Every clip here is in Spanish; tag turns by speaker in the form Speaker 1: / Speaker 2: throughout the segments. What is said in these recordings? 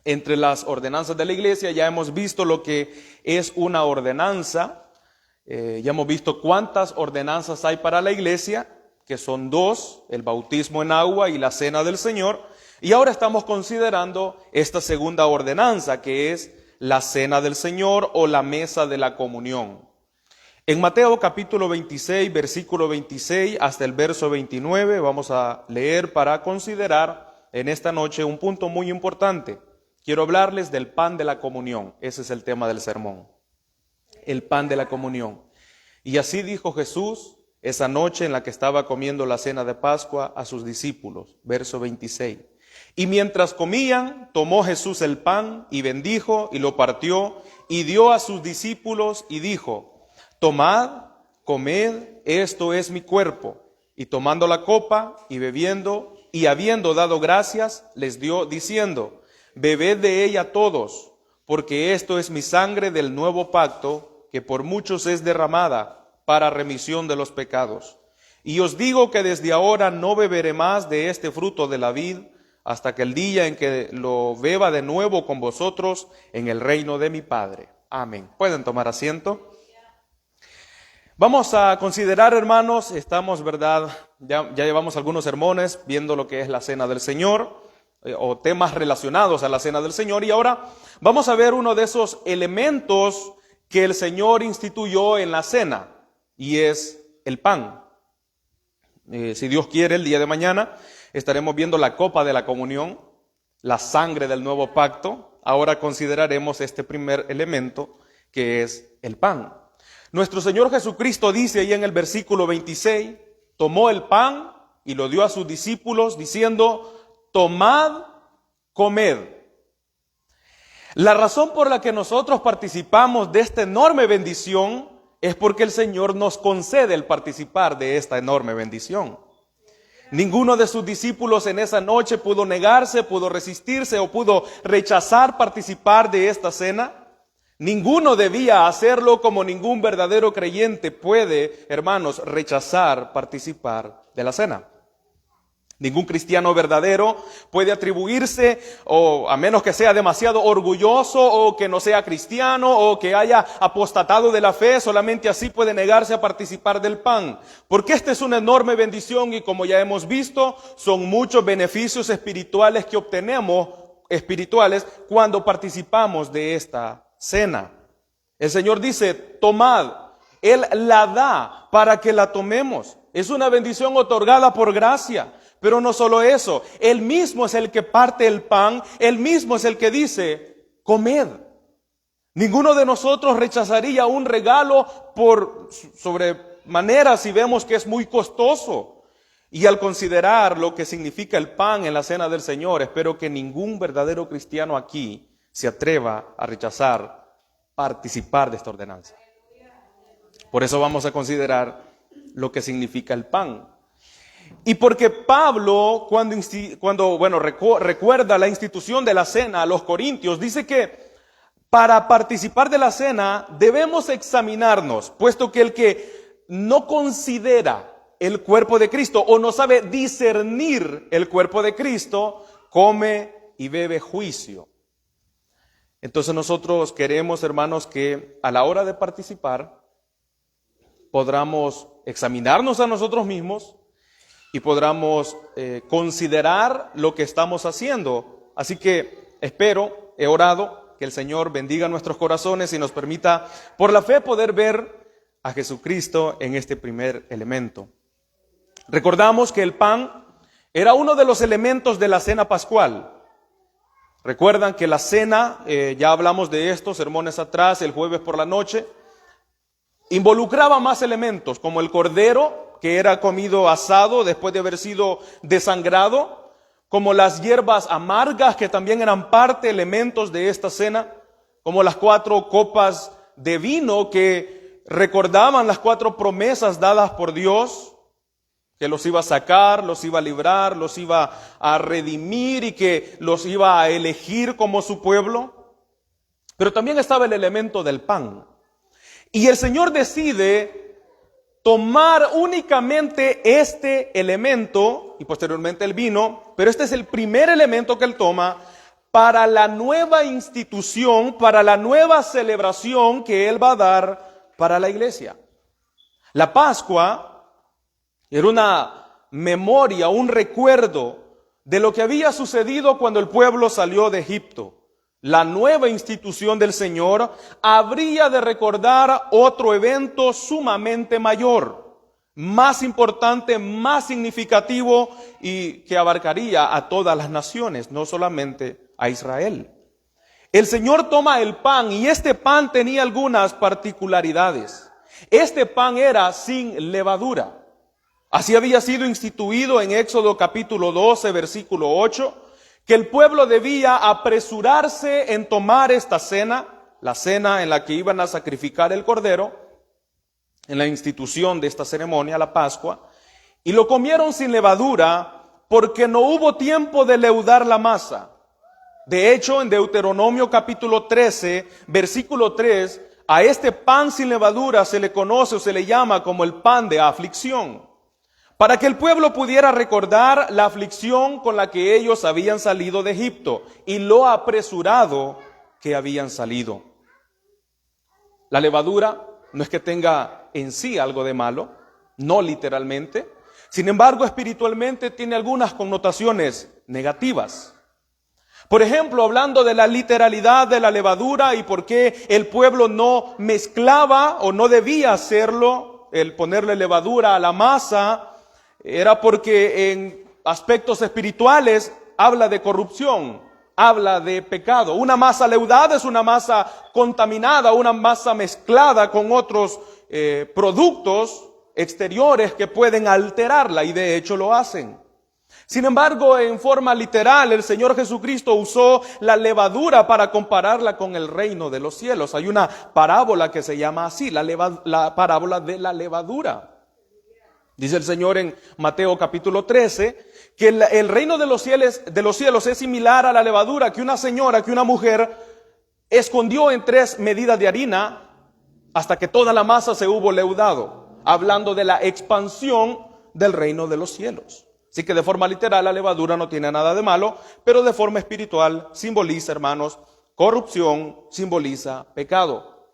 Speaker 1: Entre las ordenanzas de la iglesia ya hemos visto lo que es una ordenanza. Ya hemos visto cuántas ordenanzas hay para la iglesia, que son 2, el bautismo en agua y la cena del Señor. Y ahora estamos considerando esta segunda ordenanza, que es la cena del Señor o la mesa de la comunión. En Mateo capítulo 26, versículo 26 hasta el verso 29, vamos a leer para considerar en esta noche un punto muy importante. Quiero hablarles del pan de la comunión. Ese es el tema del sermón. El pan de la comunión. Y así dijo Jesús esa noche en la que estaba comiendo la cena de Pascua a sus discípulos. Verso 26. Y mientras comían, tomó Jesús el pan y bendijo y lo partió y dio a sus discípulos y dijo: tomad, comed, esto es mi cuerpo. Y tomando la copa y bebiendo y habiendo dado gracias, les dio diciendo: bebed de ella todos, porque esto es mi sangre del nuevo pacto, que por muchos es derramada para remisión de los pecados. Y os digo que desde ahora no beberé más de este fruto de la vid, hasta que el día en que lo beba de nuevo con vosotros en el reino de mi Padre. Amén. ¿Pueden tomar asiento? Vamos a considerar, hermanos, estamos, ¿verdad? Ya llevamos algunos sermones viendo lo que es la cena del Señor, o temas relacionados a la cena del Señor, y ahora vamos a ver uno de esos elementos que el Señor instituyó en la cena, y es el pan. Si Dios quiere, el día de mañana estaremos viendo la copa de la comunión, la sangre del nuevo pacto. Ahora consideraremos este primer elemento, que es el pan. Nuestro Señor Jesucristo dice ahí en el versículo 26, tomó el pan y lo dio a sus discípulos diciendo: tomad, comed. La razón por la que nosotros participamos de esta enorme bendición es porque el Señor nos concede el participar de esta enorme bendición. Ninguno de sus discípulos en esa noche pudo negarse, pudo resistirse o pudo rechazar participar de esta cena. Ninguno debía hacerlo, como ningún verdadero creyente puede, hermanos, rechazar participar de la cena. Ningún cristiano verdadero puede atribuirse, o a menos que sea demasiado orgulloso, o que no sea cristiano, o que haya apostatado de la fe, solamente así puede negarse a participar del pan. Porque esta es una enorme bendición y, como ya hemos visto, son muchos beneficios espirituales que obtenemos, cuando participamos de esta cena. El Señor dice: tomad. Él la da para que la tomemos. Es una bendición otorgada por gracia. Pero no solo eso, Él mismo es el que parte el pan, Él mismo es el que dice: comed. Ninguno de nosotros rechazaría un regalo por sobremanera si vemos que es muy costoso. Y al considerar lo que significa el pan en la cena del Señor, espero que ningún verdadero cristiano aquí se atreva a rechazar participar de esta ordenanza. Por eso vamos a considerar lo que significa el pan. Y porque Pablo, cuando recuerda la institución de la cena a los corintios, dice que para participar de la cena debemos examinarnos, puesto que el que no considera el cuerpo de Cristo o no sabe discernir el cuerpo de Cristo, come y bebe juicio. Entonces nosotros queremos, hermanos, que a la hora de participar podamos examinarnos a nosotros mismos y podamos considerar lo que estamos haciendo. Así que he orado que el Señor bendiga nuestros corazones y nos permita por la fe poder ver a Jesucristo en este primer elemento. Recordamos que el pan era uno de los elementos de la cena pascual. Recuerdan que la cena, ya hablamos de estos sermones atrás, el jueves por la noche, involucraba más elementos, como el cordero, que era comido asado después de haber sido desangrado, como las hierbas amargas, que también eran elementos de esta cena, como las 4 copas de vino que recordaban las 4 promesas dadas por Dios, que los iba a sacar, los iba a librar, los iba a redimir y que los iba a elegir como su pueblo. Pero también estaba el elemento del pan. Y el Señor decide tomar únicamente este elemento y posteriormente el vino, pero este es el primer elemento que él toma para la nueva institución, para la nueva celebración que él va a dar para la iglesia. La Pascua era una memoria, un recuerdo de lo que había sucedido cuando el pueblo salió de Egipto. La nueva institución del Señor habría de recordar otro evento sumamente mayor, más importante, más significativo y que abarcaría a todas las naciones, no solamente a Israel. El Señor toma el pan y este pan tenía algunas particularidades. Este pan era sin levadura. Así había sido instituido en Éxodo capítulo 12, versículo 8, que el pueblo debía apresurarse en tomar esta cena, la cena en la que iban a sacrificar el cordero, en la institución de esta ceremonia, la Pascua, y lo comieron sin levadura porque no hubo tiempo de leudar la masa. De hecho, en Deuteronomio capítulo 13, versículo 3, a este pan sin levadura se le conoce o se le llama como el pan de aflicción, para que el pueblo pudiera recordar la aflicción con la que ellos habían salido de Egipto y lo apresurado que habían salido. La levadura no es que tenga en sí algo de malo, no literalmente. Sin embargo, espiritualmente tiene algunas connotaciones negativas. Por ejemplo, hablando de la literalidad de la levadura y por qué el pueblo no mezclaba o no debía hacerlo, el ponerle levadura a la masa, era porque en aspectos espirituales habla de corrupción, habla de pecado. Una masa leudada es una masa contaminada, una masa mezclada con otros productos exteriores que pueden alterarla, y de hecho lo hacen. Sin embargo, en forma literal, el Señor Jesucristo usó la levadura para compararla con el reino de los cielos. Hay una parábola que se llama así, la parábola de la levadura. Dice el Señor en Mateo capítulo 13, que el reino de los cielos es similar a la levadura que una señora, que una mujer escondió en 3 medidas de harina hasta que toda la masa se hubo leudado, hablando de la expansión del reino de los cielos. Así que de forma literal la levadura no tiene nada de malo, pero de forma espiritual simboliza, hermanos, corrupción, simboliza pecado.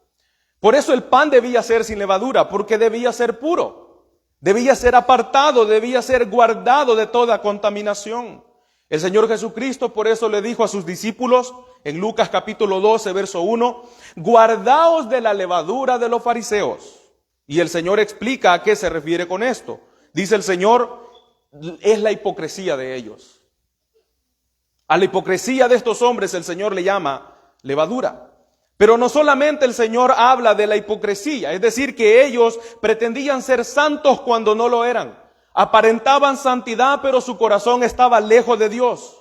Speaker 1: Por eso el pan debía ser sin levadura, porque debía ser puro, debía ser apartado, debía ser guardado de toda contaminación. El Señor Jesucristo por eso le dijo a sus discípulos en Lucas capítulo 12, verso 1, guardaos de la levadura de los fariseos. Y el Señor explica a qué se refiere con esto. Dice el Señor, es la hipocresía de ellos. A la hipocresía de estos hombres el Señor le llama levadura. Pero no solamente el Señor habla de la hipocresía, es decir, que ellos pretendían ser santos cuando no lo eran. Aparentaban santidad, pero su corazón estaba lejos de Dios.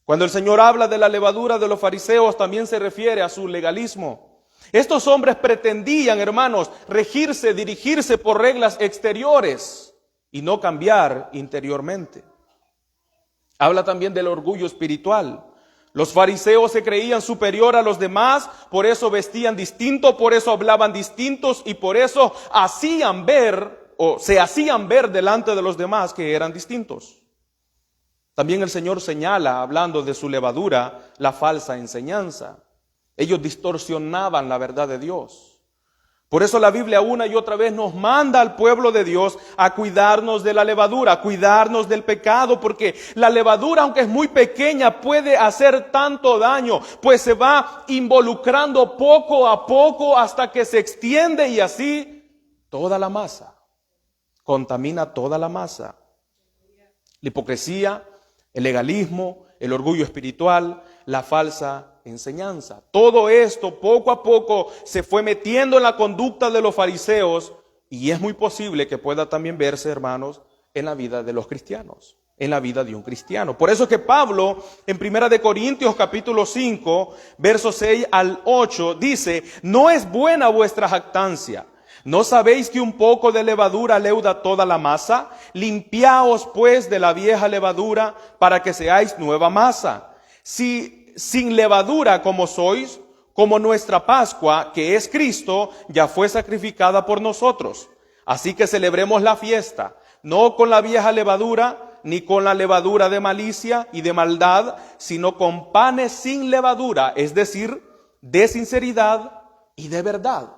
Speaker 1: Cuando el Señor habla de la levadura de los fariseos, también se refiere a su legalismo. Estos hombres pretendían, hermanos, regirse, dirigirse por reglas exteriores y no cambiar interiormente. Habla también del orgullo espiritual. Los fariseos se creían superior a los demás, por eso vestían distinto, por eso hablaban distintos y por eso hacían ver o se hacían ver delante de los demás que eran distintos. También el Señor señala, hablando de su levadura, la falsa enseñanza. Ellos distorsionaban la verdad de Dios. Por eso la Biblia una y otra vez nos manda al pueblo de Dios a cuidarnos de la levadura, a cuidarnos del pecado, porque la levadura, aunque es muy pequeña, puede hacer tanto daño, pues se va involucrando poco a poco hasta que se extiende y así toda la masa, contamina toda la masa. La hipocresía, el legalismo, el orgullo espiritual, la falsa enseñanza. Todo esto poco a poco se fue metiendo en la conducta de los fariseos y es muy posible que pueda también verse, hermanos, en la vida de los cristianos, en la vida de un cristiano. Por eso es que Pablo en 1 Corintios capítulo 5, versos 6 al 8 dice, no es buena vuestra jactancia. ¿No sabéis que un poco de levadura leuda toda la masa? Limpiaos pues de la vieja levadura para que seáis nueva masa. Si sin levadura como sois, como nuestra Pascua, que es Cristo, ya fue sacrificada por nosotros. Así que celebremos la fiesta, no con la vieja levadura, ni con la levadura de malicia y de maldad, sino con panes sin levadura, es decir, de sinceridad y de verdad.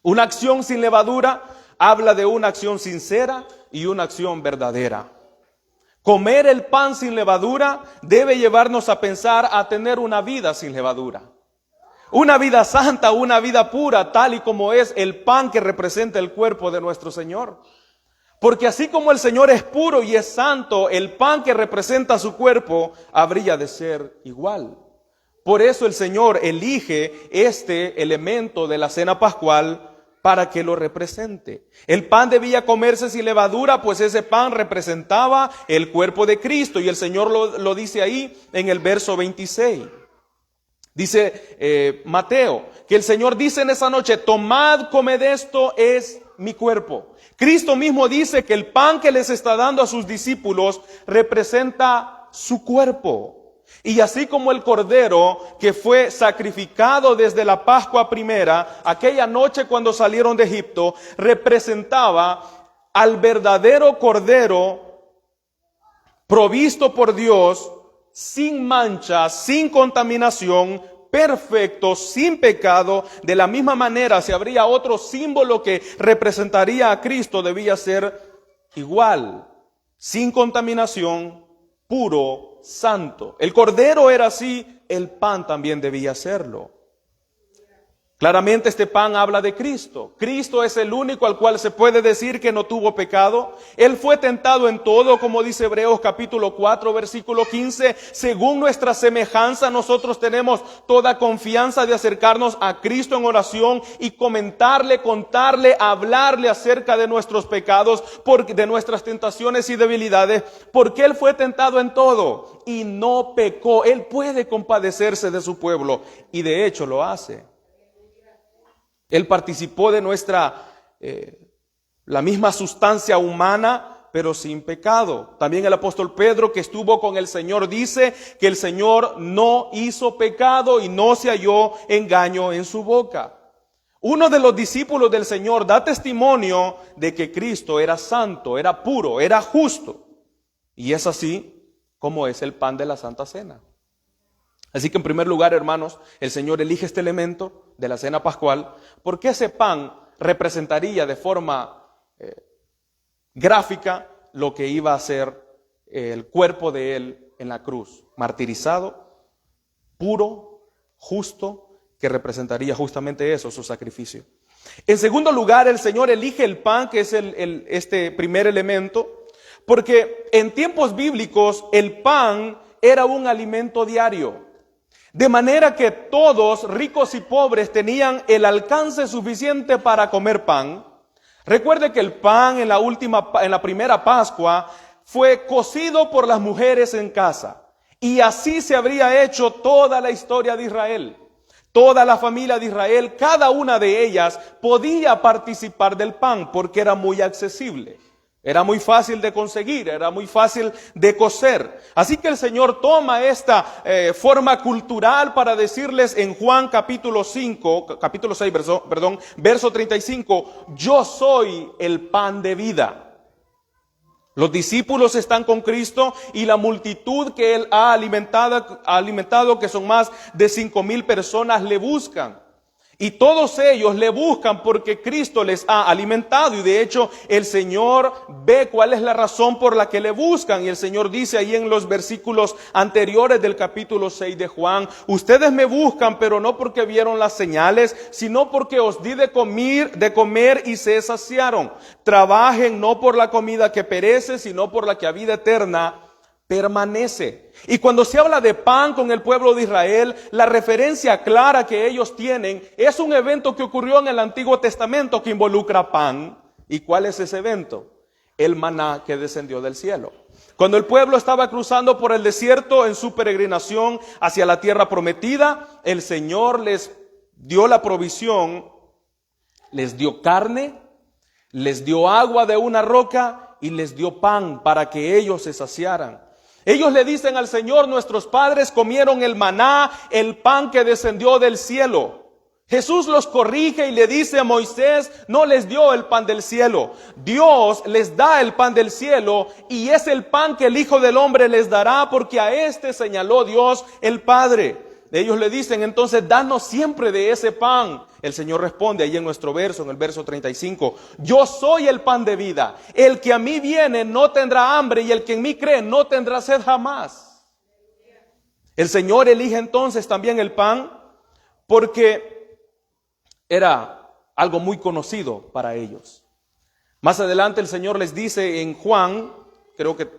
Speaker 1: Una acción sin levadura habla de una acción sincera y una acción verdadera. Comer el pan sin levadura debe llevarnos a pensar a tener una vida sin levadura. Una vida santa, una vida pura, tal y como es el pan que representa el cuerpo de nuestro Señor. Porque así como el Señor es puro y es santo, el pan que representa su cuerpo habría de ser igual. Por eso el Señor elige este elemento de la cena pascual para que lo represente. El pan debía comerse sin levadura, pues ese pan representaba el cuerpo de Cristo. Y el Señor lo dice ahí en el verso 26. Dice Mateo, que el Señor dice en esa noche: tomad, comed, esto es mi cuerpo. Cristo mismo dice que el pan que les está dando a sus discípulos representa su cuerpo. Y así como el cordero que fue sacrificado desde la Pascua primera, aquella noche cuando salieron de Egipto, representaba al verdadero cordero provisto por Dios, sin mancha, sin contaminación, perfecto, sin pecado. De la misma manera, si habría otro símbolo que representaría a Cristo, debía ser igual, sin contaminación, puro, santo. El cordero era así, el pan también debía serlo. Claramente este pan habla de Cristo. Cristo es el único al cual se puede decir que no tuvo pecado. Él fue tentado en todo, como dice Hebreos capítulo 4, versículo 15. Según nuestra semejanza, nosotros tenemos toda confianza de acercarnos a Cristo en oración y comentarle, contarle, hablarle acerca de nuestros pecados, de nuestras tentaciones y debilidades, porque Él fue tentado en todo y no pecó. Él puede compadecerse de su pueblo y de hecho lo hace. Él participó de la misma sustancia humana, pero sin pecado. También el apóstol Pedro, que estuvo con el Señor, dice que el Señor no hizo pecado y no se halló engaño en su boca. Uno de los discípulos del Señor da testimonio de que Cristo era santo, era puro, era justo. Y es así como es el pan de la Santa Cena. Así que en primer lugar, hermanos, el Señor elige este elemento de la cena pascual porque ese pan representaría de forma gráfica lo que iba a ser el cuerpo de Él en la cruz, martirizado, puro, justo, que representaría justamente eso, su sacrificio. En segundo lugar, el Señor elige el pan, que es este primer elemento, porque en tiempos bíblicos el pan era un alimento diario. De manera que todos, ricos y pobres, tenían el alcance suficiente para comer pan. Recuerde que el pan en la primera Pascua fue cocido por las mujeres en casa. Y así se habría hecho toda la historia de Israel. Toda la familia de Israel, cada una de ellas podía participar del pan porque era muy accesible. Era muy fácil de conseguir, era muy fácil de cocer. Así que el Señor toma esta forma cultural para decirles en Juan capítulo 6, verso 35, yo soy el pan de vida. Los discípulos están con Cristo y la multitud que Él ha alimentado, que son más de 5,000 personas, le buscan. Y todos ellos le buscan porque Cristo les ha alimentado. Y de hecho el Señor ve cuál es la razón por la que le buscan. Y el Señor dice ahí en los versículos anteriores del capítulo 6 de Juan: ustedes me buscan, pero no porque vieron las señales, sino porque os di de comer y se saciaron. Trabajen no por la comida que perece, sino por la que a vida eterna permanece. Y cuando se habla de pan con el pueblo de Israel, la referencia clara que ellos tienen es un evento que ocurrió en el Antiguo Testamento que involucra pan. ¿Y cuál es ese evento? El maná que descendió del cielo. Cuando el pueblo estaba cruzando por el desierto en su peregrinación hacia la tierra prometida, el Señor les dio la provisión, les dio carne, les dio agua de una roca y les dio pan para que ellos se saciaran. Ellos le dicen al Señor: nuestros padres comieron el maná, el pan que descendió del cielo. Jesús los corrige y le dice a Moisés, no les dio el pan del cielo. Dios les da el pan del cielo y es el pan que el Hijo del Hombre les dará, porque a este señaló Dios el Padre. Ellos le dicen entonces, danos siempre de ese pan. El Señor responde ahí en nuestro verso, en el verso 35, yo soy el pan de vida. El que a mí viene no tendrá hambre y el que en mí cree no tendrá sed jamás. El Señor elige entonces también el pan porque era algo muy conocido para ellos. Más adelante el Señor les dice en Juan, creo que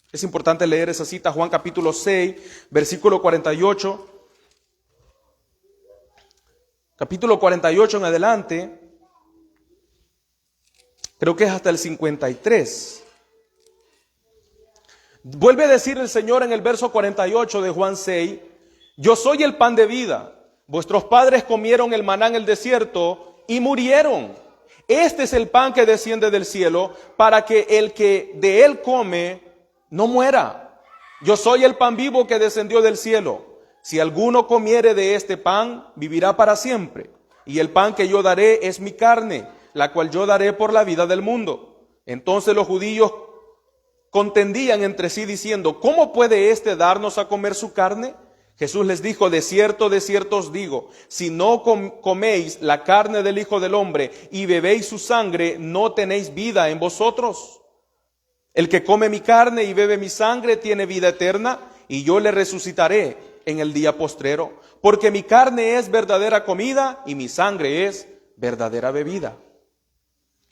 Speaker 1: es importante leer esa cita, Juan capítulo 6, versículo 48. Capítulo 48 en adelante, creo que es hasta el 53. Vuelve a decir el Señor en el verso 48 de Juan 6, yo soy el pan de vida. Vuestros padres comieron el maná en el desierto y murieron. Este es el pan que desciende del cielo para que el que de él come no muera. Yo soy el pan vivo que descendió del cielo. Si alguno comiere de este pan, vivirá para siempre. Y el pan que yo daré es mi carne, la cual yo daré por la vida del mundo. Entonces los judíos contendían entre sí diciendo, ¿cómo puede éste darnos a comer su carne? Jesús les dijo, de cierto os digo, si no coméis la carne del Hijo del Hombre y bebéis su sangre, no tenéis vida en vosotros. El que come mi carne y bebe mi sangre tiene vida eterna, y yo le resucitaré en el día postrero, porque mi carne es verdadera comida y mi sangre es verdadera bebida.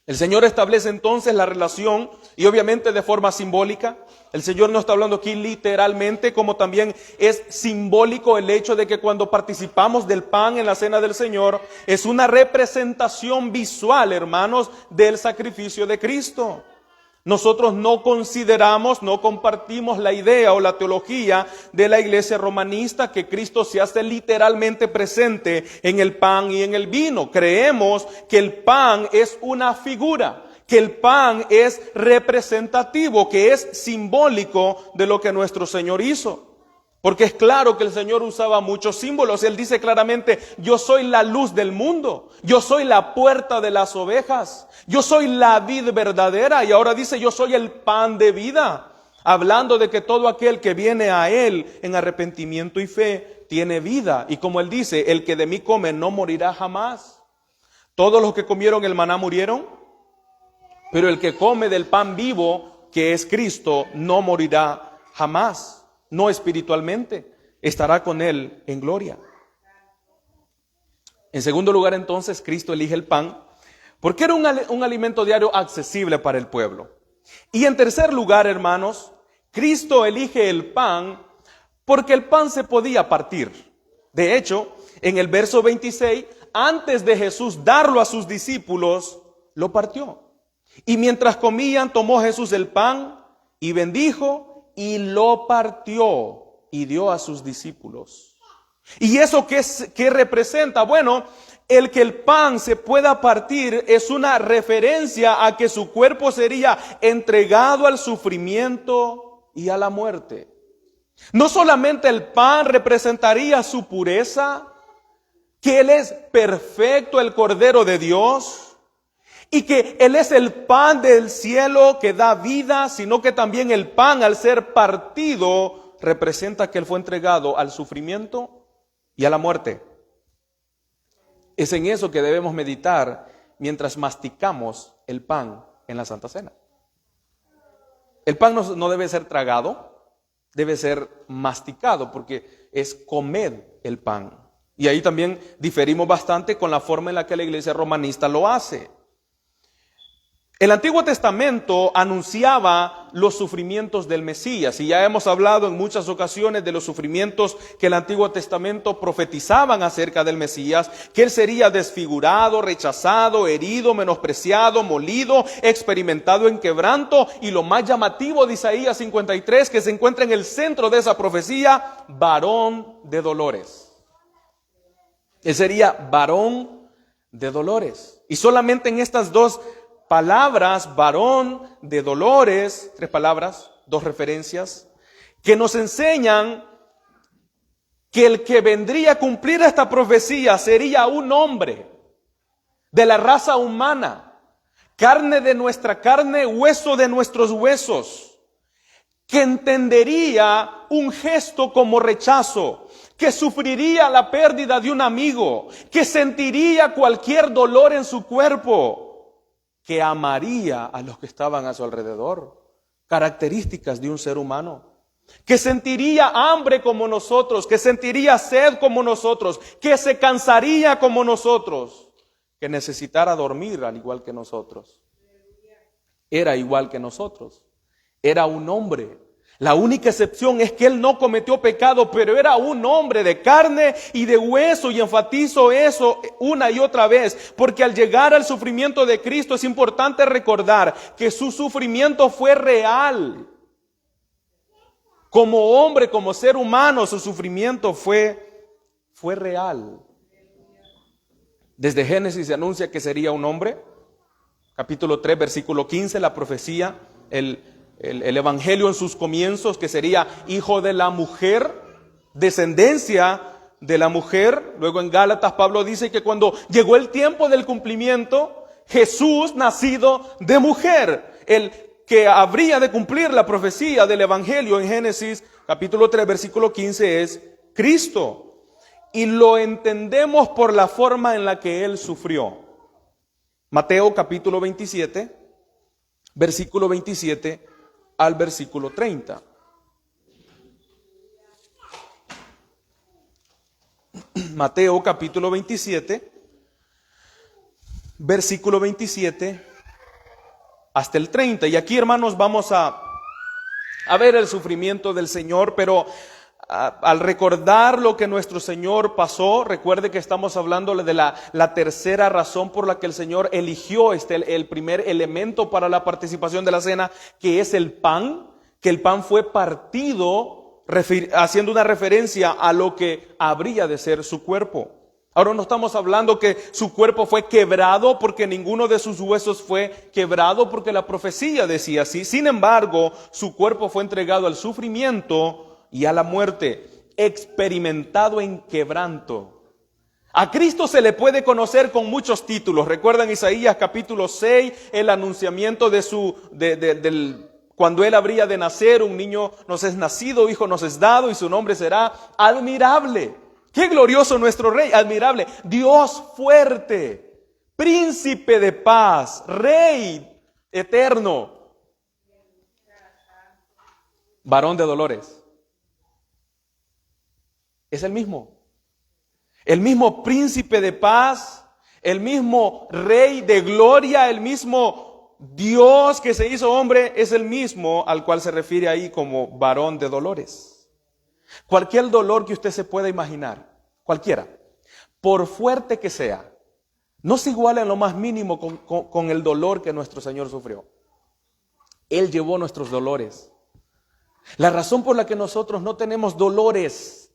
Speaker 1: El Señor establece entonces la relación, y obviamente de forma simbólica. El Señor no está hablando aquí literalmente, como también es simbólico el hecho de que cuando participamos del pan en la cena del Señor, es una representación visual, hermanos, del sacrificio de Cristo. Nosotros no consideramos, no compartimos la idea o la teología de la iglesia romanista que Cristo se hace literalmente presente en el pan y en el vino. Creemos que el pan es una figura, que el pan es representativo, que es simbólico de lo que nuestro Señor hizo. Porque es claro que el Señor usaba muchos símbolos. Él dice claramente, yo soy la luz del mundo, yo soy la puerta de las ovejas, yo soy la vid verdadera, y ahora dice, yo soy el pan de vida, hablando de que todo aquel que viene a Él en arrepentimiento y fe tiene vida. Y como Él dice, el que de mí come no morirá jamás. Todos los que comieron el maná murieron, pero el que come del pan vivo, que es Cristo, no morirá jamás. No espiritualmente, estará con Él en gloria. En segundo lugar, entonces, Cristo elige el pan porque era un alimento diario accesible para el pueblo. Y en tercer lugar, hermanos, Cristo elige el pan porque el pan se podía partir. De hecho, en el verso 26, antes de Jesús darlo a sus discípulos, lo partió. Y mientras comían, tomó Jesús el pan y bendijo y lo partió y dio a sus discípulos. ¿Y eso qué representa? Bueno, el que el pan se pueda partir es una referencia a que su cuerpo sería entregado al sufrimiento y a la muerte. No solamente el pan representaría su pureza, que Él es perfecto, el Cordero de Dios, y que Él es el pan del cielo que da vida, sino que también el pan, al ser partido, representa que Él fue entregado al sufrimiento y a la muerte. Es en eso que debemos meditar mientras masticamos el pan en la Santa Cena. El pan no debe ser tragado, debe ser masticado, porque es comer el pan. Y ahí también diferimos bastante con la forma en la que la iglesia romanista lo hace. El Antiguo Testamento anunciaba los sufrimientos del Mesías, y ya hemos hablado en muchas ocasiones de los sufrimientos que el Antiguo Testamento profetizaban acerca del Mesías, que Él sería desfigurado, rechazado, herido, menospreciado, molido, experimentado en quebranto, y lo más llamativo de Isaías 53, que se encuentra en el centro de esa profecía, varón de dolores. Él sería varón de dolores. Y solamente en estas dos palabras, varón de dolores, 3 palabras, 2 referencias, que nos enseñan que el que vendría a cumplir esta profecía sería un hombre de la raza humana, carne de nuestra carne, hueso de nuestros huesos, que entendería un gesto como rechazo, que sufriría la pérdida de un amigo, que sentiría cualquier dolor en su cuerpo, que amaría a los que estaban a su alrededor, características de un ser humano, que sentiría hambre como nosotros, que sentiría sed como nosotros, que se cansaría como nosotros, que necesitara dormir al igual que nosotros. Era igual que nosotros, era un hombre. La única excepción es que él no cometió pecado, pero era un hombre de carne y de hueso, y enfatizo eso una y otra vez, porque al llegar al sufrimiento de Cristo es importante recordar que su sufrimiento fue real. Como hombre, como ser humano, su sufrimiento fue real. Desde Génesis se anuncia que sería un hombre. Capítulo 3, versículo 15, la profecía, el evangelio en sus comienzos, que sería hijo de la mujer, descendencia de la mujer. Luego en Gálatas Pablo dice que cuando llegó el tiempo del cumplimiento, Jesús nacido de mujer, el que habría de cumplir la profecía del evangelio en Génesis capítulo 3 versículo 15 es Cristo. Y lo entendemos por la forma en la que Él sufrió. Mateo capítulo 27, versículo 27 al versículo 30. Mateo capítulo 27, versículo 27 hasta el 30. Y aquí, hermanos, vamos a ver el sufrimiento del Señor, pero al recordar lo que nuestro Señor pasó, recuerde que estamos hablándole de la tercera razón por la que el Señor eligió el primer elemento para la participación de la cena, que es el pan, que el pan fue partido, haciendo una referencia a lo que habría de ser su cuerpo. Ahora no estamos hablando que su cuerpo fue quebrado porque ninguno de sus huesos fue quebrado, porque la profecía decía así. Sin embargo, su cuerpo fue entregado al sufrimiento y a la muerte, experimentado en quebranto. A Cristo se le puede conocer con muchos títulos. Recuerdan Isaías capítulo 6, el anunciamiento cuando Él habría de nacer, un niño nos es nacido, hijo nos es dado, y su nombre será admirable. Qué glorioso nuestro Rey, admirable, Dios fuerte, príncipe de paz, Rey eterno, varón de dolores. Es el mismo príncipe de paz, el mismo Rey de gloria, el mismo Dios que se hizo hombre, es el mismo al cual se refiere ahí como varón de dolores. Cualquier dolor que usted se pueda imaginar, cualquiera, por fuerte que sea, no se iguala en lo más mínimo con el dolor que nuestro Señor sufrió. Él llevó nuestros dolores. La razón por la que nosotros no tenemos dolores,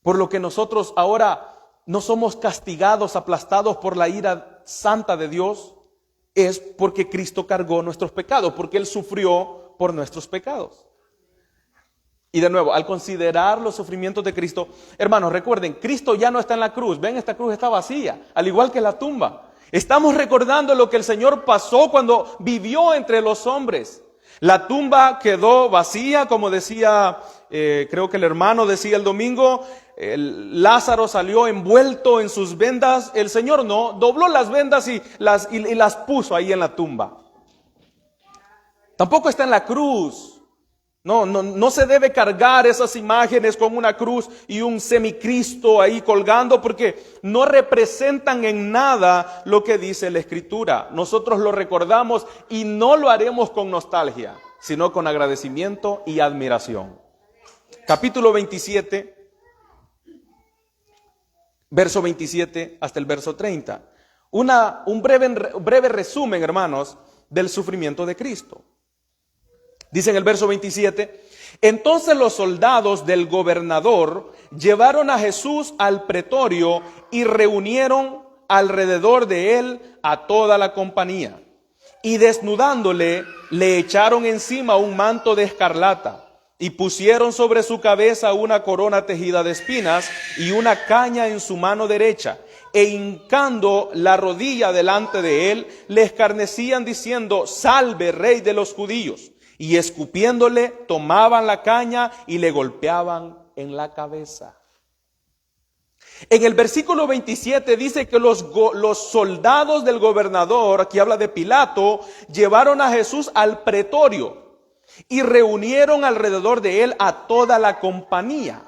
Speaker 1: por lo que nosotros ahora no somos castigados, aplastados por la ira santa de Dios, es porque Cristo cargó nuestros pecados, porque Él sufrió por nuestros pecados. Y de nuevo, al considerar los sufrimientos de Cristo, hermanos, recuerden, Cristo ya no está en la cruz. Ven, esta cruz está vacía, al igual que la tumba. Estamos recordando lo que el Señor pasó cuando vivió entre los hombres. La tumba quedó vacía, como decía, creo que el hermano decía el domingo, Lázaro salió envuelto en sus vendas. El Señor no, dobló las vendas y las puso ahí en la tumba. Tampoco está en la cruz. No se debe cargar esas imágenes con una cruz y un semicristo ahí colgando, porque no representan en nada lo que dice la Escritura. Nosotros lo recordamos y no lo haremos con nostalgia, sino con agradecimiento y admiración. Capítulo 27, verso 27 hasta el verso 30. Un breve resumen, hermanos, del sufrimiento de Cristo. Dice en el verso 27, entonces los soldados del gobernador llevaron a Jesús al pretorio y reunieron alrededor de él a toda la compañía. Y desnudándole, le echaron encima un manto de escarlata y pusieron sobre su cabeza una corona tejida de espinas y una caña en su mano derecha. E hincando la rodilla delante de él, le escarnecían diciendo: salve, rey de los judíos. Y escupiéndole, tomaban la caña y le golpeaban en la cabeza. En el versículo 27 dice que los soldados del gobernador, aquí habla de Pilato, llevaron a Jesús al pretorio y reunieron alrededor de él a toda la compañía.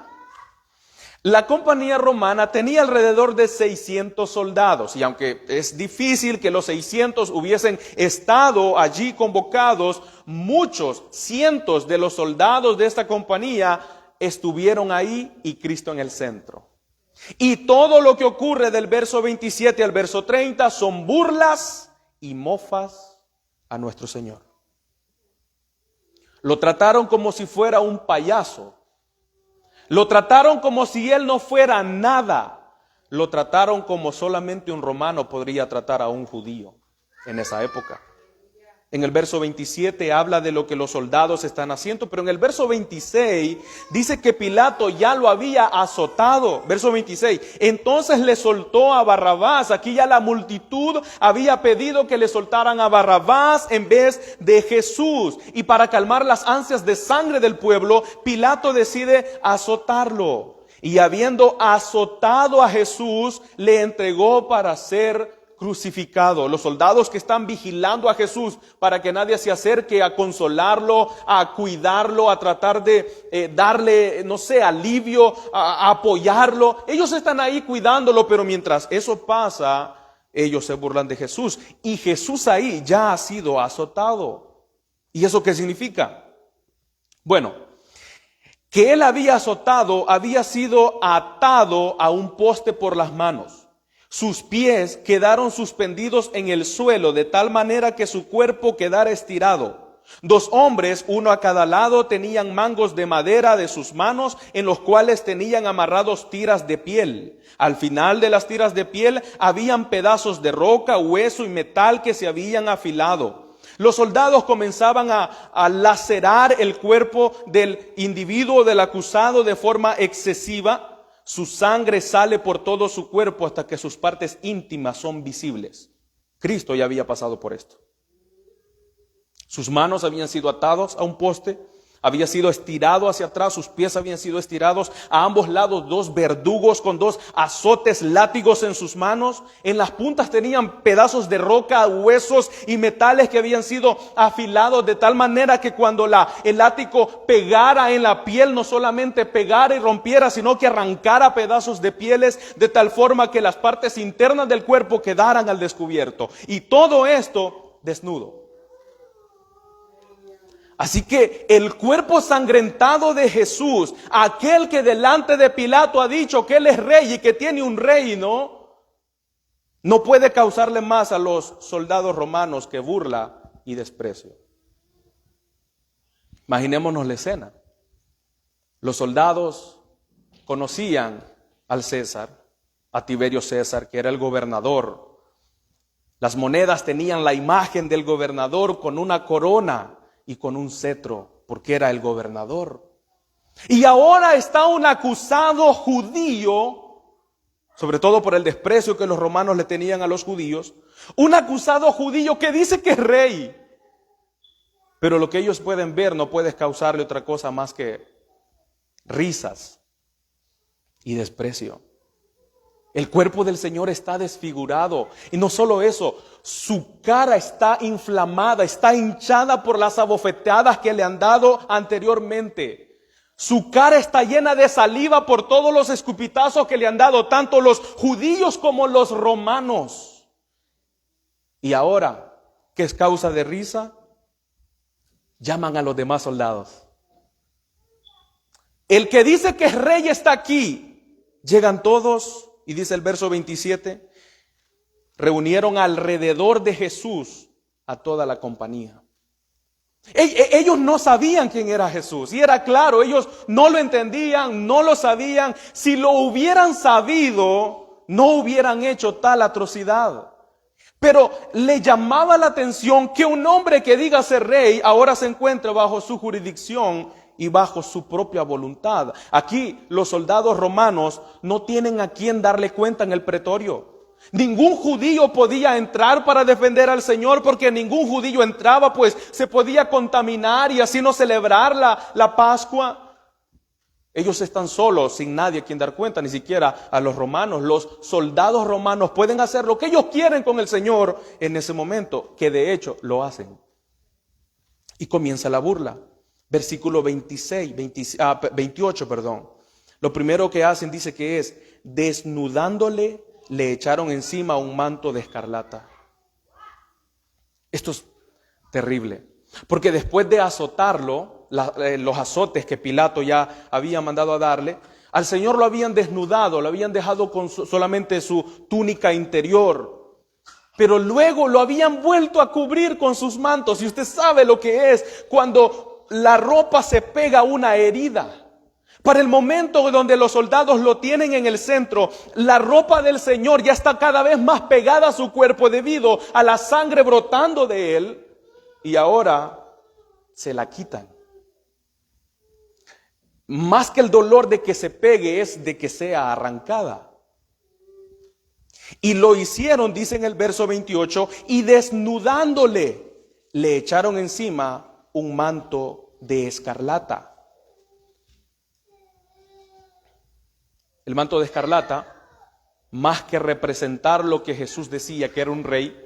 Speaker 1: La compañía romana tenía alrededor de 600 soldados, y aunque es difícil que los 600 hubiesen estado allí convocados, muchos, cientos de los soldados de esta compañía estuvieron ahí, y Cristo en el centro. Y todo lo que ocurre del verso 27 al verso 30 son burlas y mofas a nuestro Señor. Lo trataron como si fuera un payaso. Lo trataron como si él no fuera nada. Lo trataron como solamente un romano podría tratar a un judío en esa época. En el verso 27 habla de lo que los soldados están haciendo, pero en el verso 26 dice que Pilato ya lo había azotado. Verso 26, entonces le soltó a Barrabás. Aquí ya la multitud había pedido que le soltaran a Barrabás en vez de Jesús. Y para calmar las ansias de sangre del pueblo, Pilato decide azotarlo. Y habiendo azotado a Jesús, le entregó para ser crucificado. Los soldados que están vigilando a Jesús para que nadie se acerque a consolarlo, a cuidarlo, a tratar de darle, no sé, alivio, a apoyarlo. Ellos están ahí cuidándolo, pero mientras eso pasa, ellos se burlan de Jesús. Y Jesús ahí ya ha sido azotado. ¿Y eso qué significa? Bueno, que él había azotado, había sido atado a un poste por las manos. Sus pies quedaron suspendidos en el suelo de tal manera que su cuerpo quedara estirado. 2 hombres, uno a cada lado, tenían mangos de madera de sus manos, en los cuales tenían amarrados tiras de piel. Al final de las tiras de piel habían pedazos de roca, hueso y metal que se habían afilado. Los soldados comenzaban a lacerar el cuerpo del individuo, del acusado, de forma excesiva. Su sangre sale por todo su cuerpo hasta que sus partes íntimas son visibles. Cristo ya había pasado por esto. Sus manos habían sido atados a un poste, había sido estirado hacia atrás, sus pies habían sido estirados a ambos lados, 2 verdugos con 2 azotes, látigos en sus manos. En las puntas tenían pedazos de roca, huesos y metales que habían sido afilados de tal manera que cuando el látigo pegara en la piel, no solamente pegara y rompiera, sino que arrancara pedazos de pieles de tal forma que las partes internas del cuerpo quedaran al descubierto. Y todo esto desnudo. Así que el cuerpo sangrentado de Jesús, aquel que delante de Pilato ha dicho que él es rey y que tiene un reino, no puede causarle más a los soldados romanos que burla y desprecio. Imaginémonos la escena. Los soldados conocían al César, a Tiberio César, que era el gobernador. Las monedas tenían la imagen del gobernador con una corona y con un cetro, porque era el gobernador. Y ahora está un acusado judío, sobre todo por el desprecio que los romanos le tenían a los judíos, un acusado judío que dice que es rey. Pero lo que ellos pueden ver no puede causarle otra cosa más que risas y desprecio. El cuerpo del Señor está desfigurado. Y no solo eso, su cara está inflamada, está hinchada por las abofeteadas que le han dado anteriormente. Su cara está llena de saliva por todos los escupitazos que le han dado, tanto los judíos como los romanos. Y ahora, ¿qué es causa de risa? Llaman a los demás soldados. El que dice que es rey está aquí. Llegan todos. Y dice el verso 27, reunieron alrededor de Jesús a toda la compañía. Ellos no sabían quién era Jesús, y era claro, ellos no lo entendían, no lo sabían. Si lo hubieran sabido, no hubieran hecho tal atrocidad. Pero le llamaba la atención que un hombre que diga ser rey ahora se encuentra bajo su jurisdicción y bajo su propia voluntad. Aquí los soldados romanos no tienen a quién darle cuenta en el pretorio. Ningún judío podía entrar para defender al Señor, porque ningún judío entraba, pues se podía contaminar y así no celebrar la Pascua. Ellos están solos, sin nadie a quien dar cuenta, ni siquiera a los romanos. Los soldados romanos pueden hacer lo que ellos quieren con el Señor en ese momento, que de hecho lo hacen. Y comienza la burla. Versículo 28. Lo primero que hacen dice que es, desnudándole, le echaron encima un manto de escarlata. Esto es terrible, porque después de azotarlo, los azotes que Pilato ya había mandado a darle, al Señor lo habían desnudado, lo habían dejado con solamente su túnica interior, pero luego lo habían vuelto a cubrir con sus mantos. Y usted sabe lo que es cuando la ropa se pega a una herida. Para el momento donde los soldados lo tienen en el centro, la ropa del Señor ya está cada vez más pegada a su cuerpo debido a la sangre brotando de él, y ahora se la quitan. Más que el dolor de que se pegue es de que sea arrancada. Y lo hicieron, dice en el verso 28, y desnudándole, le echaron encima un manto de escarlata. El manto de escarlata, más que representar lo que Jesús decía que era un rey,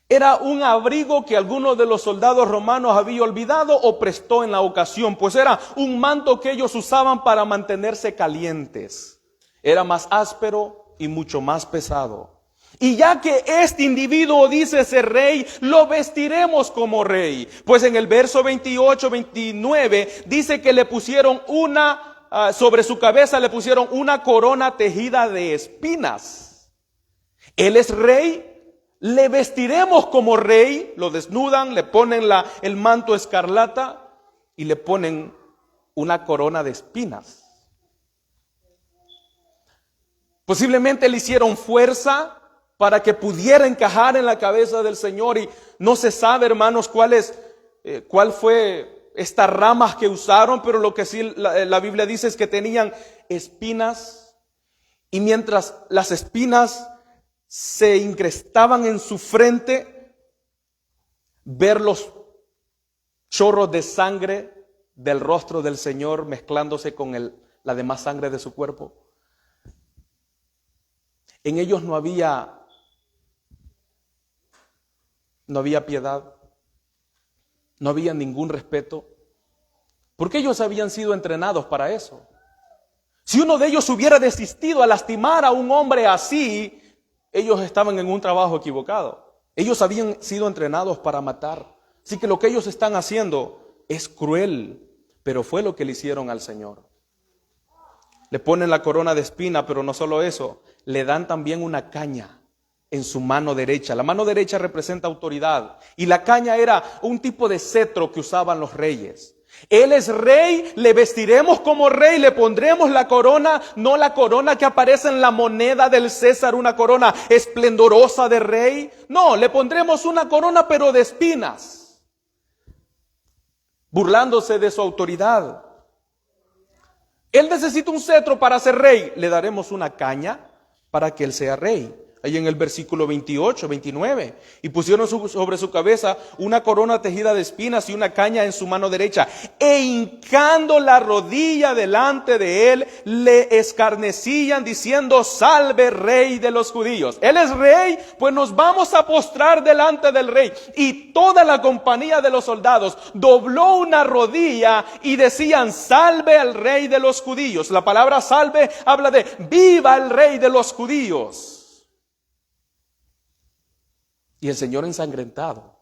Speaker 1: era un abrigo que alguno de los soldados romanos había olvidado o prestó en la ocasión, pues era un manto que ellos usaban para mantenerse calientes. Era más áspero y mucho más pesado. Y ya que este individuo dice ser rey, lo vestiremos como rey. Pues en el verso 28, 29 dice que le pusieron sobre su cabeza le pusieron una corona tejida de espinas. Él es rey, le vestiremos como rey. Lo desnudan, le ponen el manto escarlata y le ponen una corona de espinas. Posiblemente le hicieron fuerza para que pudiera encajar en la cabeza del Señor, y no se sabe, hermanos, cuál fue estas ramas que usaron, pero lo que sí la Biblia dice es que tenían espinas, y mientras las espinas se incrustaban en su frente, ver los chorros de sangre del rostro del Señor mezclándose con la demás sangre de su cuerpo. En ellos no había piedad. No había ningún respeto, porque ellos habían sido entrenados para eso. Si uno de ellos hubiera desistido a lastimar a un hombre así, ellos estaban en un trabajo equivocado. Ellos habían sido entrenados para matar. Así que lo que ellos están haciendo es cruel, pero fue lo que le hicieron al Señor. Le ponen la corona de espina, pero no solo eso, le dan también una caña en su mano derecha. La mano derecha representa autoridad, y la caña era un tipo de cetro que usaban los reyes. Él es rey, le vestiremos como rey, le pondremos la corona, no la corona que aparece en la moneda del César, una corona esplendorosa de rey. No, le pondremos una corona pero de espinas, burlándose de su autoridad. Él necesita un cetro para ser rey, le daremos una caña para que él sea rey. Ahí en el versículo 28, 29. Y pusieron sobre su cabeza una corona tejida de espinas y una caña en su mano derecha. E hincando la rodilla delante de él, le escarnecían diciendo: salve, rey de los judíos. Él es rey, pues nos vamos a postrar delante del rey. Y toda la compañía de los soldados dobló una rodilla y decían: salve al rey de los judíos. La palabra salve habla de viva el rey de los judíos. Y el Señor ensangrentado,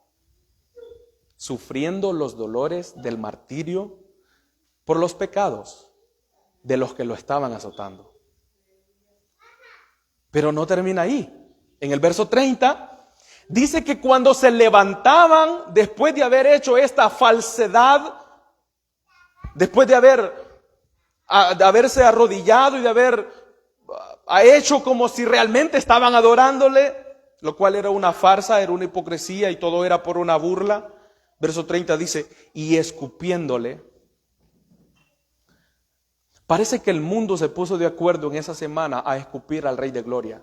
Speaker 1: sufriendo los dolores del martirio por los pecados de los que lo estaban azotando. Pero no termina ahí. En el verso 30 dice que cuando se levantaban después de haber hecho esta falsedad, después de haberse arrodillado y de haber hecho como si realmente estaban adorándole, lo cual era una farsa, era una hipocresía y todo era por una burla. Verso 30 dice: y escupiéndole, Parece que el mundo se puso de acuerdo en esa semana a escupir al Rey de Gloria.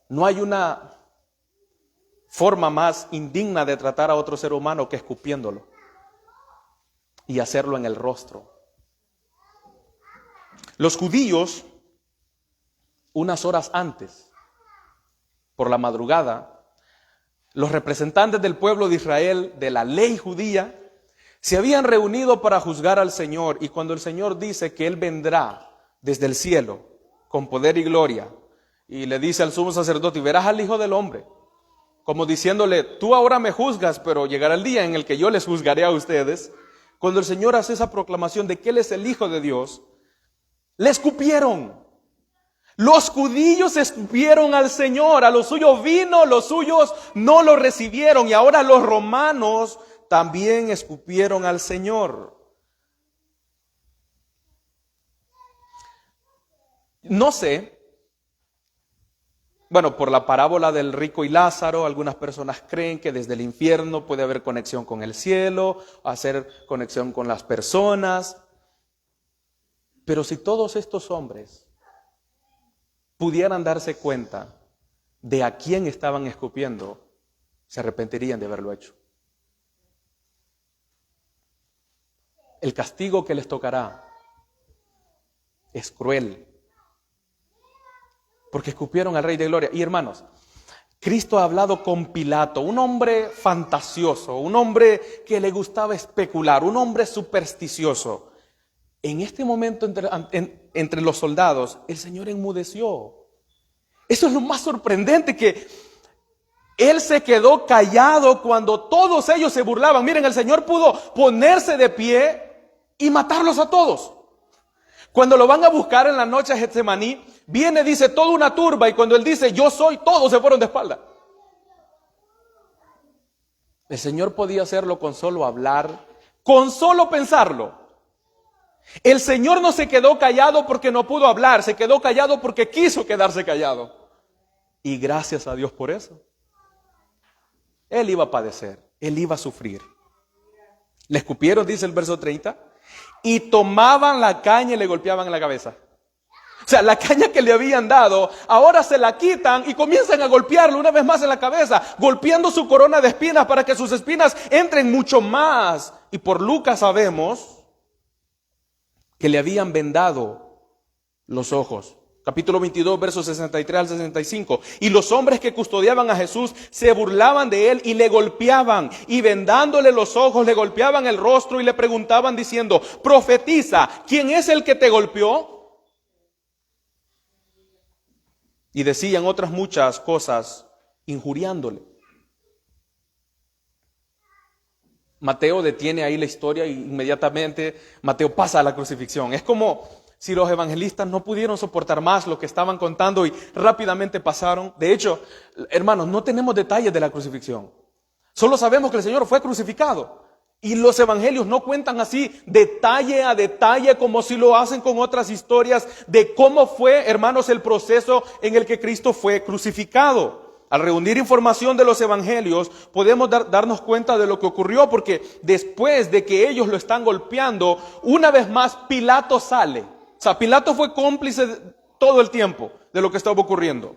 Speaker 1: No hay una forma más indigna de tratar a otro ser humano que escupiéndolo y hacerlo en el rostro. Los judíos, unas horas antes, por la madrugada, los representantes del pueblo de Israel, de la ley judía, se habían reunido para juzgar al Señor. Y cuando el Señor dice que Él vendrá desde el cielo con poder y gloria, y le dice al sumo sacerdote: y verás al Hijo del Hombre, como diciéndole: tú ahora me juzgas, pero llegará el día en el que yo les juzgaré a ustedes. Cuando el Señor hace esa proclamación de que Él es el Hijo de Dios, le escupieron. Los judíos escupieron al Señor, a los suyos vino, los suyos no lo recibieron, y ahora los romanos también escupieron al Señor. No sé, bueno, por la parábola del rico y Lázaro, algunas personas creen que desde el infierno puede haber conexión con el cielo, hacer conexión con las personas. Pero si todos estos hombres pudieran darse cuenta de a quién estaban escupiendo, se arrepentirían de haberlo hecho. El castigo que les tocará es cruel, porque escupieron al Rey de Gloria. Y hermanos, Cristo ha hablado con Pilato, un hombre fantasioso, un hombre que le gustaba especular, un hombre supersticioso. En este momento entre los soldados, el Señor enmudeció. Eso es lo más sorprendente, que Él se quedó callado cuando todos ellos se burlaban. Miren, el Señor pudo ponerse de pie y matarlos a todos. Cuando lo van a buscar en la noche a Getsemaní, viene, dice, toda una turba, y cuando Él dice: yo soy, todos se fueron de espalda. El Señor podía hacerlo con solo hablar, con solo pensarlo. El Señor no se quedó callado porque no pudo hablar, se quedó callado porque quiso quedarse callado. Y gracias a Dios por eso. Él iba a padecer, Él iba a sufrir. Le escupieron, dice el verso 30, y tomaban la caña y le golpeaban en la cabeza. O sea, la caña que le habían dado, ahora se la quitan y comienzan a golpearlo una vez más en la cabeza, golpeando su corona de espinas para que sus espinas entren mucho más. Y por Lucas sabemos que le habían vendado los ojos. Capítulo 22, versos 63 al 65. Y los hombres que custodiaban a Jesús se burlaban de él y le golpeaban, y vendándole los ojos le golpeaban el rostro y le preguntaban diciendo: profetiza, ¿quién es el que te golpeó? Y decían otras muchas cosas injuriándole. Mateo detiene ahí la historia y inmediatamente Mateo pasa a la crucifixión. Es como si los evangelistas no pudieron soportar más lo que estaban contando y rápidamente pasaron. De hecho, hermanos, no tenemos detalles de la crucifixión. Solo sabemos que el Señor fue crucificado. Y los evangelios no cuentan así detalle a detalle como si lo hacen con otras historias de cómo fue, hermanos, el proceso en el que Cristo fue crucificado. Al reunir información de los evangelios, podemos darnos cuenta de lo que ocurrió, porque después de que ellos lo están golpeando, una vez más Pilato sale. O sea, Pilato fue cómplice todo el tiempo de lo que estaba ocurriendo.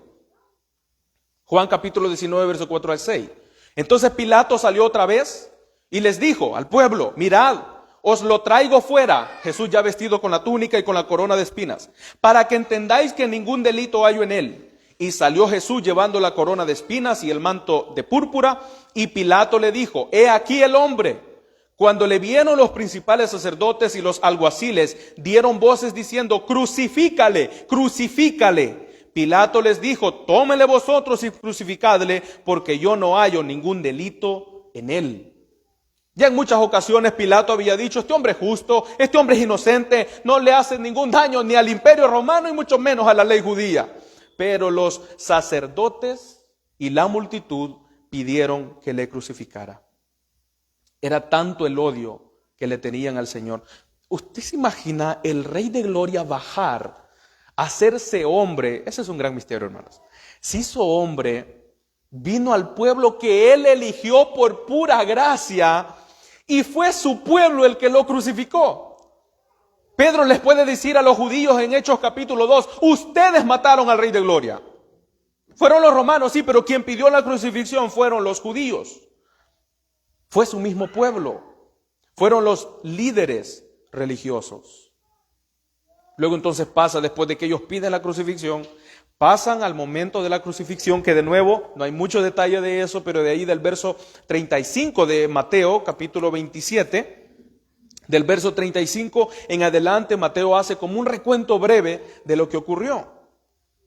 Speaker 1: Juan capítulo 19, verso 4 al 6. Entonces Pilato salió otra vez y les dijo al pueblo: mirad, os lo traigo fuera, Jesús ya vestido con la túnica y con la corona de espinas, para que entendáis que ningún delito hallo en él. Y salió Jesús llevando la corona de espinas y el manto de púrpura, y Pilato le dijo: he aquí el hombre. Cuando le vieron los principales sacerdotes y los alguaciles, dieron voces diciendo: crucifícale, crucifícale. Pilato les dijo: tómele vosotros y crucificadle, porque yo no hallo ningún delito en él. Ya en muchas ocasiones Pilato había dicho: este hombre es justo, este hombre es inocente, no le hace ningún daño ni al imperio romano y mucho menos a la ley judía. Pero los sacerdotes y la multitud pidieron que le crucificara. Era tanto el odio que le tenían al Señor. ¿Usted se imagina el Rey de Gloria bajar, hacerse hombre? Ese es un gran misterio, hermanos. Se hizo hombre, vino al pueblo que Él eligió por pura gracia, y fue su pueblo el que lo crucificó. Pedro les puede decir a los judíos en Hechos capítulo 2, ustedes mataron al Rey de Gloria. Fueron los romanos, sí, pero quien pidió la crucifixión fueron los judíos. Fue su mismo pueblo. Fueron los líderes religiosos. Luego entonces pasa, después de que ellos piden la crucifixión, pasan al momento de la crucifixión, que de nuevo, no hay mucho detalle de eso, pero de ahí del verso 35 de Mateo, capítulo 27, del verso 35 en adelante, Mateo hace como un recuento breve de lo que ocurrió.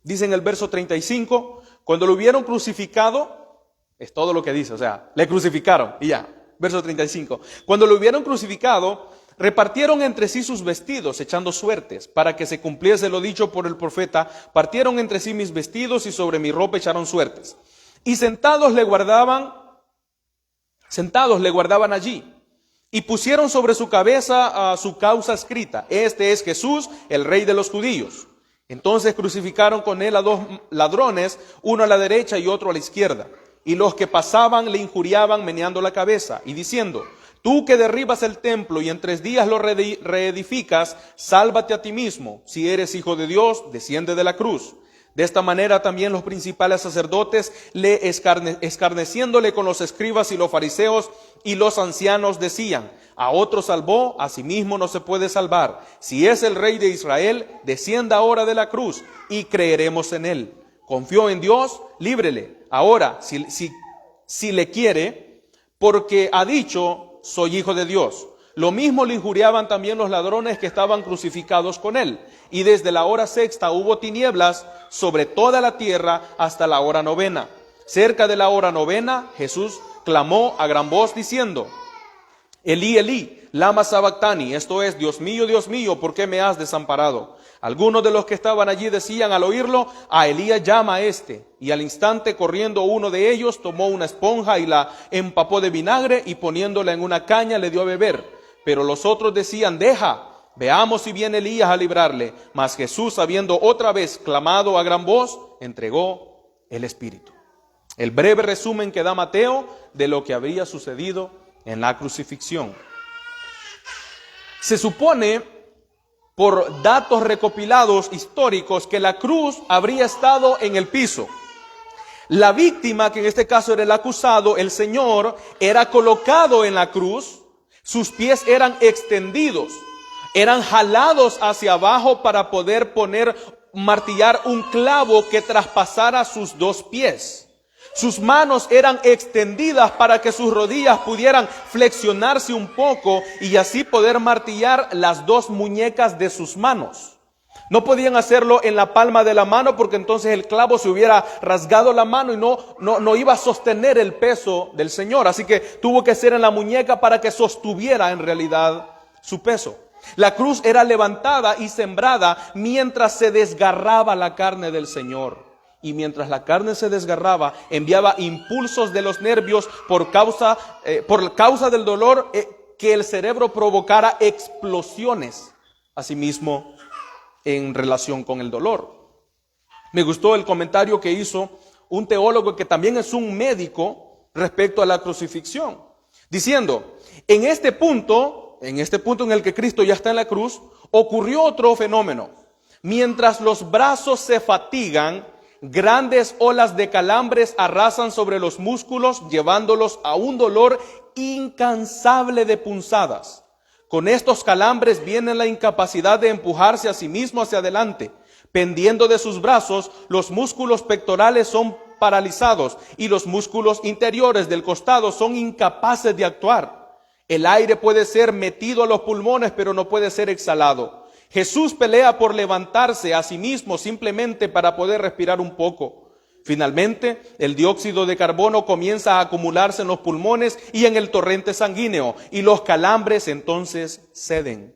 Speaker 1: Dice en el verso 35, cuando lo hubieron crucificado, es todo lo que dice, o sea, le crucificaron y ya. Verso 35, cuando lo hubieron crucificado, repartieron entre sí sus vestidos, echando suertes, para que se cumpliese lo dicho por el profeta, partieron entre sí mis vestidos y sobre mi ropa echaron suertes. Y sentados le guardaban allí, y pusieron sobre su cabeza su causa escrita, este es Jesús, el Rey de los judíos. Entonces crucificaron con él a 2 ladrones, uno a la derecha y otro a la izquierda. Y los que pasaban le injuriaban meneando la cabeza y diciendo, tú que derribas el templo y en 3 días lo reedificas, sálvate a ti mismo. Si eres hijo de Dios, desciende de la cruz. De esta manera también los principales sacerdotes, le escarneciéndole con los escribas y los fariseos y los ancianos, decían, a otro salvó, a sí mismo no se puede salvar. Si es el Rey de Israel, descienda ahora de la cruz y creeremos en él. Confió en Dios, líbrele. Ahora, si le quiere, porque ha dicho, soy hijo de Dios. Lo mismo le injuriaban también los ladrones que estaban crucificados con él. Y desde la hora 6ª hubo tinieblas sobre toda la tierra hasta la hora 9ª. Cerca de la hora 9ª, Jesús clamó a gran voz diciendo, Elí, Elí, lama sabactani, esto es, Dios mío, ¿por qué me has desamparado? Algunos de los que estaban allí decían al oírlo, a Elías llama a este. Y al instante corriendo uno de ellos tomó una esponja y la empapó de vinagre y poniéndola en una caña le dio a beber. Pero los otros decían, deja, veamos si viene Elías a librarle. Mas Jesús, habiendo otra vez clamado a gran voz, entregó el Espíritu. El breve resumen que da Mateo de lo que habría sucedido en la crucifixión. Se supone, por datos recopilados históricos, que la cruz habría estado en el piso. La víctima, que en este caso era el acusado, el Señor, era colocado en la cruz, sus pies eran extendidos, eran jalados hacia abajo para poder martillar un clavo que traspasara sus 2 pies. Sus manos eran extendidas para que sus rodillas pudieran flexionarse un poco y así poder martillar las 2 muñecas de sus manos. No podían hacerlo en la palma de la mano porque entonces el clavo se hubiera rasgado la mano y no iba a sostener el peso del Señor. Así que tuvo que ser en la muñeca para que sostuviera en realidad su peso. La cruz era levantada y sembrada mientras se desgarraba la carne del Señor. Y mientras la carne se desgarraba, enviaba impulsos de los nervios por causa del dolor que el cerebro provocara explosiones. Asimismo, en relación con el dolor. Me gustó el comentario que hizo un teólogo que también es un médico respecto a la crucifixión, diciendo, en este punto en el que Cristo ya está en la cruz, ocurrió otro fenómeno. Mientras los brazos se fatigan, grandes olas de calambres arrasan sobre los músculos, llevándolos a un dolor incansable de punzadas. Con estos calambres viene la incapacidad de empujarse a sí mismo hacia adelante. Pendiendo de sus brazos, los músculos pectorales son paralizados y los músculos interiores del costado son incapaces de actuar. El aire puede ser metido a los pulmones, pero no puede ser exhalado. Jesús pelea por levantarse a sí mismo simplemente para poder respirar un poco. Finalmente, el dióxido de carbono comienza a acumularse en los pulmones y en el torrente sanguíneo, y los calambres entonces ceden.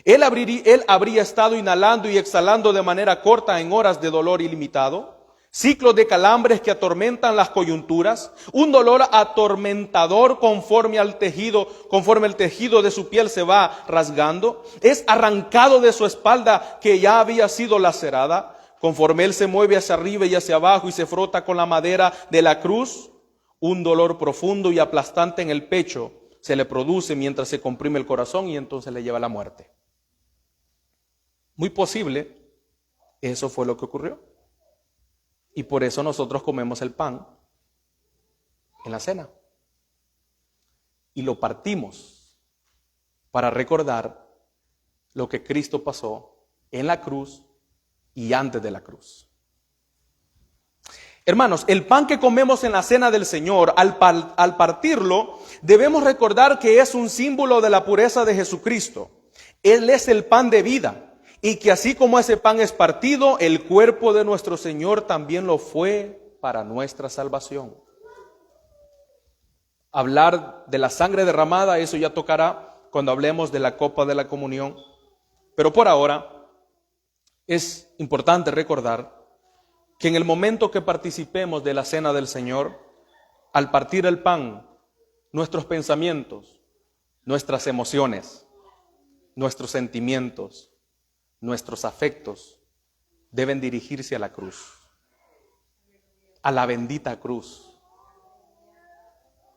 Speaker 1: Él habría estado inhalando y exhalando de manera corta en horas de dolor ilimitado, ciclos de calambres que atormentan las coyunturas, un dolor atormentador conforme el tejido de su piel se va rasgando, es arrancado de su espalda que ya había sido lacerada. Conforme él se mueve hacia arriba y hacia abajo y se frota con la madera de la cruz, un dolor profundo y aplastante en el pecho se le produce mientras se comprime el corazón y entonces le lleva a la muerte. Muy posible, eso fue lo que ocurrió. Y por eso nosotros comemos el pan en la cena. Y lo partimos para recordar lo que Cristo pasó en la cruz y antes de la cruz. Hermanos, el pan que comemos en la cena del Señor, al partirlo, debemos recordar que es un símbolo de la pureza de Jesucristo. Él es el pan de vida, y que así como ese pan es partido, el cuerpo de nuestro Señor también lo fue para nuestra salvación. Hablar de la sangre derramada, eso ya tocará cuando hablemos de la copa de la comunión. Pero por ahora es importante recordar que en el momento que participemos de la cena del Señor, al partir el pan, nuestros pensamientos, nuestras emociones, nuestros sentimientos, nuestros afectos deben dirigirse a la cruz, a la bendita cruz.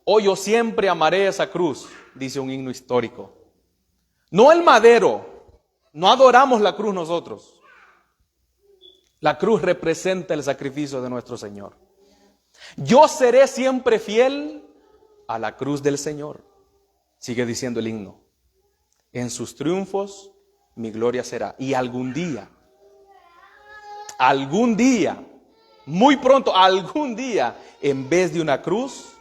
Speaker 1: Oh, yo siempre amaré esa cruz, dice un himno histórico. No el madero, no adoramos la cruz nosotros. La cruz representa el sacrificio de nuestro Señor. Yo seré siempre fiel a la cruz del Señor, sigue diciendo el himno. En sus triunfos mi gloria será. Y algún día, muy pronto, algún día, en vez de una cruz,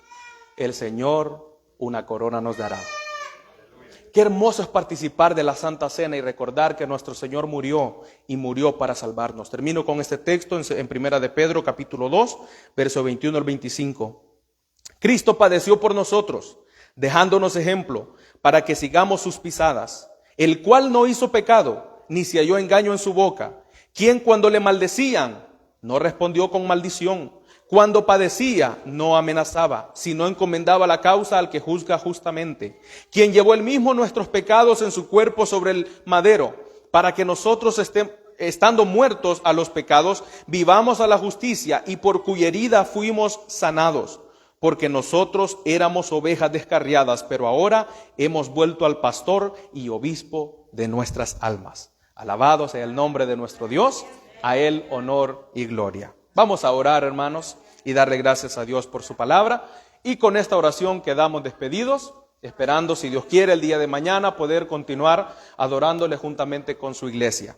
Speaker 1: el Señor una corona nos dará. Qué hermoso es participar de la Santa Cena y recordar que nuestro Señor murió y murió para salvarnos. Termino con este texto en Primera de Pedro, capítulo 2, verso 21 al 25. Cristo padeció por nosotros, dejándonos ejemplo para que sigamos sus pisadas, el cual no hizo pecado, ni se halló engaño en su boca, quien cuando le maldecían, no respondió con maldición. Cuando padecía, no amenazaba, sino encomendaba la causa al que juzga justamente, quien llevó él mismo nuestros pecados en su cuerpo sobre el madero, para que nosotros estando muertos a los pecados, vivamos a la justicia, y por cuya herida fuimos sanados. Porque nosotros éramos ovejas descarriadas, pero ahora hemos vuelto al pastor y obispo de nuestras almas. Alabado sea el nombre de nuestro Dios, a él honor y gloria. Vamos a orar, hermanos, y darle gracias a Dios por su palabra. Y con esta oración quedamos despedidos, esperando, si Dios quiere, el día de mañana poder continuar adorándole juntamente con su iglesia.